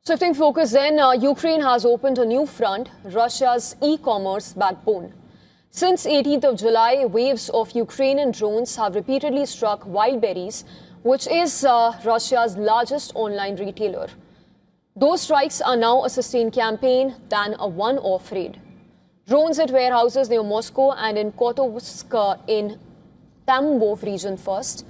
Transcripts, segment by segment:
Shifting focus then, Ukraine has opened a new front, Russia's e-commerce backbone. Since 18th of July, waves of Ukrainian drones have repeatedly struck Wildberries, which is Russia's largest online retailer. Those strikes are now a sustained campaign than a one-off raid. Drones hit warehouses near Moscow and in Kotovsk in Tambov region first.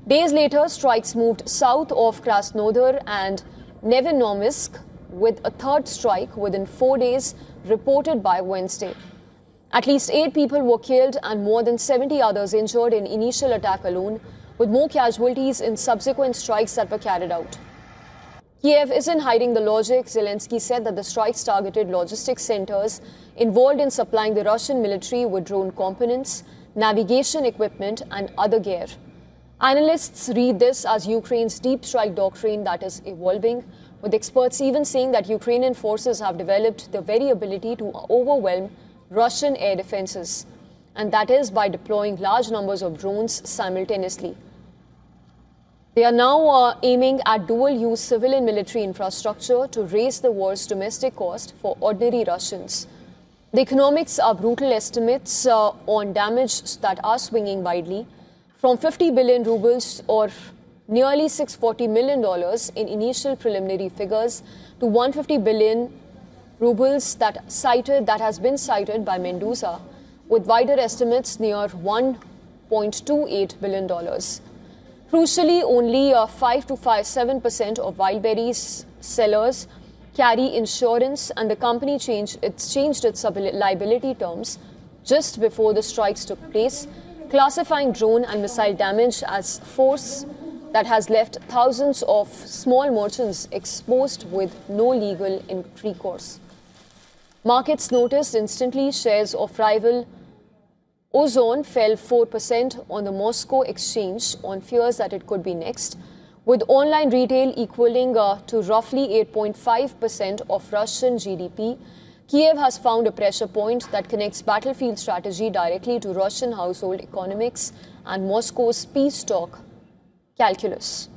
Days later, strikes moved south of Krasnodar and Nevenomysk, with a third strike within 4 days reported by Wednesday. At least 8 people were killed and more than 70 others injured in initial attack alone, with more casualties in subsequent strikes that were carried out. Kiev isn't hiding the logic. Zelensky said that the strikes targeted logistics centers involved in supplying the Russian military with drone components, navigation equipment and other gear. Analysts read this as Ukraine's deep strike doctrine that is evolving, with experts even saying that Ukrainian forces have developed the very ability to overwhelm Russian air defenses, and that is by deploying large numbers of drones simultaneously. They are now aiming at dual-use civil and military infrastructure to raise the war's domestic cost for ordinary Russians. The economics are brutal estimates on damage that are swinging widely, from 50 billion rubles or nearly $640 million in initial preliminary figures to 150 billion rubles that has been cited by Mendoza, with wider estimates near $1.28 billion. Crucially, only 5 to 7% of Wildberries sellers carry insurance, and the company changed its liability terms just before the strikes took place, classifying drone and missile damage as force that has left thousands of small merchants exposed with no legal recourse. Markets noticed instantly. Shares of rival Ozone fell 4% on the Moscow exchange on fears that it could be next, with online retail equaling to roughly 8.5% of Russian GDP. Kiev has found a pressure point that connects battlefield strategy directly to Russian household economics and Moscow's peace talk calculus.